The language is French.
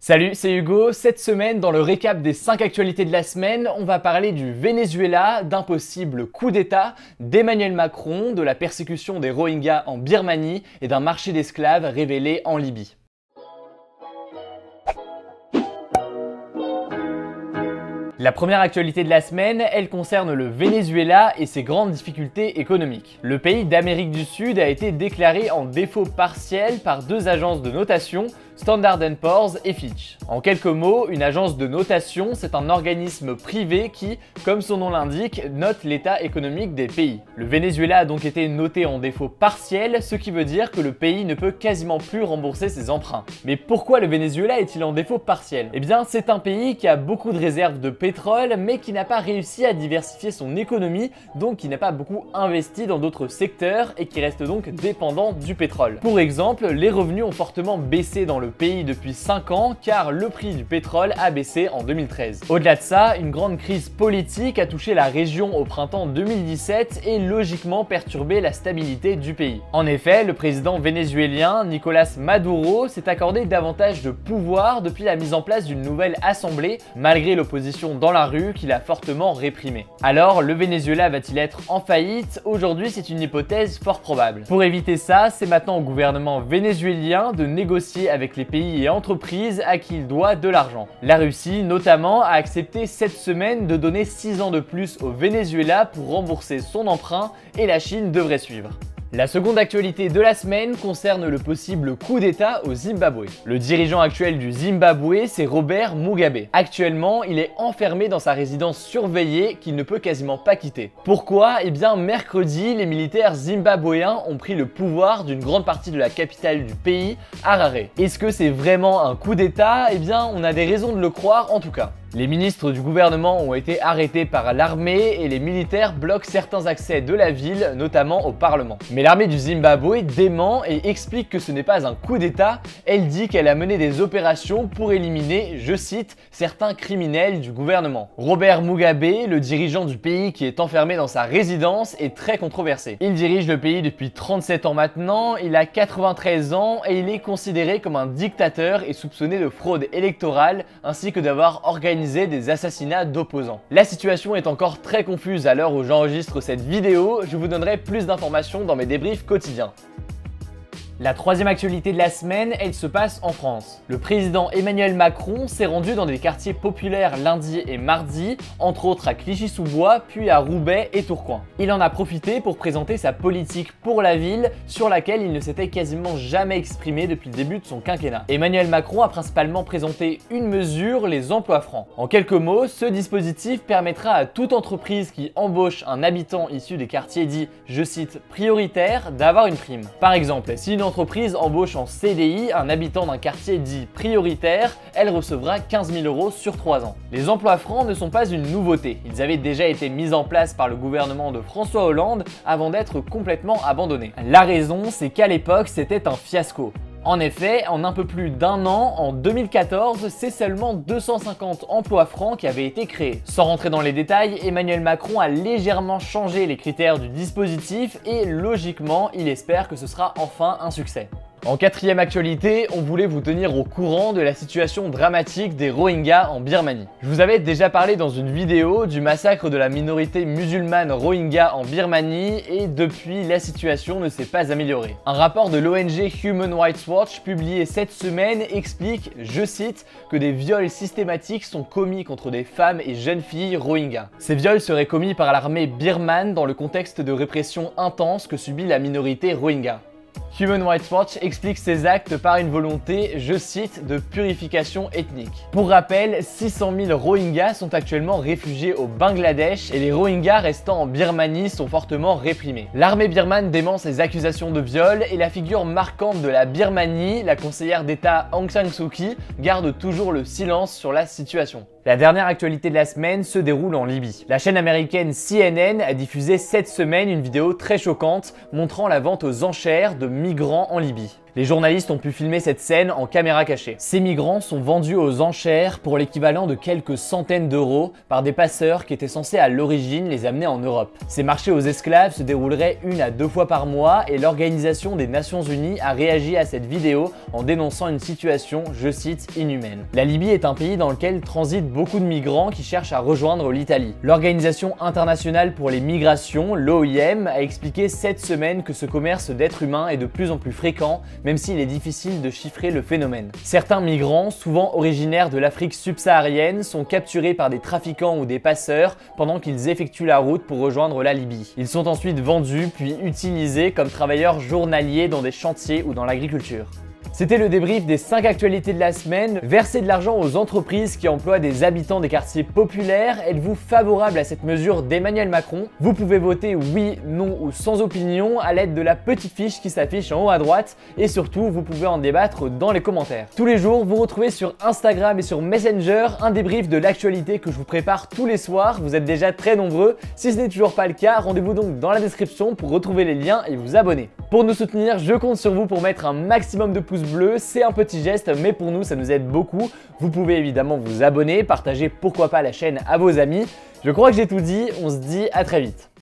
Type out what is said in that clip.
Salut, c'est Hugo. Cette semaine, dans le récap des 5 actualités de la semaine, on va parler du Venezuela, d'un possible coup d'État, d'Emmanuel Macron, de la persécution des Rohingyas en Birmanie et d'un marché d'esclaves révélé en Libye. La première actualité de la semaine, elle concerne le Venezuela et ses grandes difficultés économiques. Le pays d'Amérique du Sud a été déclaré en défaut partiel par deux agences de notation, Standard & Poor's et Fitch. En quelques mots, une agence de notation, c'est un organisme privé qui, comme son nom l'indique, note l'état économique des pays. Le Venezuela a donc été noté en défaut partiel, ce qui veut dire que le pays ne peut quasiment plus rembourser ses emprunts. Mais pourquoi le Venezuela est-il en défaut partiel? Eh bien, c'est un pays qui a beaucoup de réserves de pétrole, mais qui n'a pas réussi à diversifier son économie, donc qui n'a pas beaucoup investi dans d'autres secteurs et qui reste donc dépendant du pétrole. Pour exemple, les revenus ont fortement baissé dans le pays depuis 5 ans car le prix du pétrole a baissé en 2013. Au-delà de ça, une grande crise politique a touché la région au printemps 2017 et logiquement perturbé la stabilité du pays. En effet, le président vénézuélien Nicolás Maduro s'est accordé davantage de pouvoir depuis la mise en place d'une nouvelle assemblée malgré l'opposition dans la rue qu'il a fortement réprimée. Alors, le Venezuela va-t-il être en faillite? Aujourd'hui, c'est une hypothèse fort probable. Pour éviter ça, c'est maintenant au gouvernement vénézuélien de négocier avec les pays et entreprises à qui il doit de l'argent. La Russie, notamment, a accepté cette semaine de donner 6 ans de plus au Venezuela pour rembourser son emprunt et la Chine devrait suivre. La seconde actualité de la semaine concerne le possible coup d'État au Zimbabwe. Le dirigeant actuel du Zimbabwe, c'est Robert Mugabe. Actuellement, il est enfermé dans sa résidence surveillée qu'il ne peut quasiment pas quitter. Pourquoi? Eh bien, mercredi, les militaires zimbabwéens ont pris le pouvoir d'une grande partie de la capitale du pays, Harare. Est-ce que c'est vraiment un coup d'État? Eh bien, on a des raisons de le croire en tout cas. Les ministres du gouvernement ont été arrêtés par l'armée et les militaires bloquent certains accès de la ville, notamment au Parlement. Mais l'armée du Zimbabwe dément et explique que ce n'est pas un coup d'État, elle dit qu'elle a mené des opérations pour éliminer, je cite, certains criminels du gouvernement. Robert Mugabe, le dirigeant du pays qui est enfermé dans sa résidence, est très controversé. Il dirige le pays depuis 37 ans maintenant, il a 93 ans et il est considéré comme un dictateur et soupçonné de fraude électorale ainsi que d'avoir organisé des assassinats d'opposants. La situation est encore très confuse à l'heure où j'enregistre cette vidéo, je vous donnerai plus d'informations dans mes débriefs quotidiens. La troisième actualité de la semaine, elle se passe en France. Le président Emmanuel Macron s'est rendu dans des quartiers populaires lundi et mardi, entre autres à Clichy-sous-Bois, puis à Roubaix et Tourcoing. Il en a profité pour présenter sa politique pour la ville, sur laquelle il ne s'était quasiment jamais exprimé depuis le début de son quinquennat. Emmanuel Macron a principalement présenté une mesure, les emplois francs. En quelques mots, ce dispositif permettra à toute entreprise qui embauche un habitant issu des quartiers dits, je cite, prioritaires, d'avoir une prime. Par exemple, si une entreprise embauche en CDI un habitant d'un quartier dit prioritaire, elle recevra 15 000 € sur 3 ans. Les emplois francs ne sont pas une nouveauté, ils avaient déjà été mis en place par le gouvernement de François Hollande avant d'être complètement abandonnés. La raison, c'est qu'à l'époque, c'était un fiasco. En effet, en un peu plus d'un an, en 2014, c'est seulement 250 emplois francs qui avaient été créés. Sans rentrer dans les détails, Emmanuel Macron a légèrement changé les critères du dispositif et logiquement, il espère que ce sera enfin un succès. En quatrième actualité, on voulait vous tenir au courant de la situation dramatique des Rohingyas en Birmanie. Je vous avais déjà parlé dans une vidéo du massacre de la minorité musulmane Rohingya en Birmanie et depuis, la situation ne s'est pas améliorée. Un rapport de l'ONG Human Rights Watch publié cette semaine explique, je cite, que des viols systématiques sont commis contre des femmes et jeunes filles Rohingyas. Ces viols seraient commis par l'armée birmane dans le contexte de répression intense que subit la minorité Rohingya. Human Rights Watch explique ces actes par une volonté, je cite, de purification ethnique. Pour rappel, 600 000 Rohingyas sont actuellement réfugiés au Bangladesh et les Rohingyas restant en Birmanie sont fortement réprimés. L'armée birmane dément ces accusations de viol et la figure marquante de la Birmanie, la conseillère d'État Aung San Suu Kyi, garde toujours le silence sur la situation. La dernière actualité de la semaine se déroule en Libye. La chaîne américaine CNN a diffusé cette semaine une vidéo très choquante montrant la vente aux enchères de migrants en Libye. Les journalistes ont pu filmer cette scène en caméra cachée. Ces migrants sont vendus aux enchères pour l'équivalent de quelques centaines d'euros par des passeurs qui étaient censés à l'origine les amener en Europe. Ces marchés aux esclaves se dérouleraient 1 à 2 fois par mois et l'Organisation des Nations Unies a réagi à cette vidéo en dénonçant une situation, je cite, inhumaine. La Libye est un pays dans lequel transitent beaucoup de migrants qui cherchent à rejoindre l'Italie. L'Organisation internationale pour les migrations, l'OIM, a expliqué cette semaine que ce commerce d'êtres humains est de plus en plus fréquent, même s'il est difficile de chiffrer le phénomène. Certains migrants, souvent originaires de l'Afrique subsaharienne, sont capturés par des trafiquants ou des passeurs pendant qu'ils effectuent la route pour rejoindre la Libye. Ils sont ensuite vendus puis utilisés comme travailleurs journaliers dans des chantiers ou dans l'agriculture. C'était le débrief des 5 actualités de la semaine. Verser de l'argent aux entreprises qui emploient des habitants des quartiers populaires, êtes-vous favorable à cette mesure d'Emmanuel Macron? Vous pouvez voter oui, non ou sans opinion à l'aide de la petite fiche qui s'affiche en haut à droite et surtout vous pouvez en débattre dans les commentaires. Tous les jours, vous retrouvez sur Instagram et sur Messenger un débrief de l'actualité que je vous prépare tous les soirs. Vous êtes déjà très nombreux. Si ce n'est toujours pas le cas, rendez-vous donc dans la description pour retrouver les liens et vous abonner. Pour nous soutenir, je compte sur vous pour mettre un maximum de pouces bleus. C'est un petit geste, mais pour nous, ça nous aide beaucoup. Vous pouvez évidemment vous abonner, partager pourquoi pas la chaîne à vos amis. Je crois que j'ai tout dit, on se dit à très vite.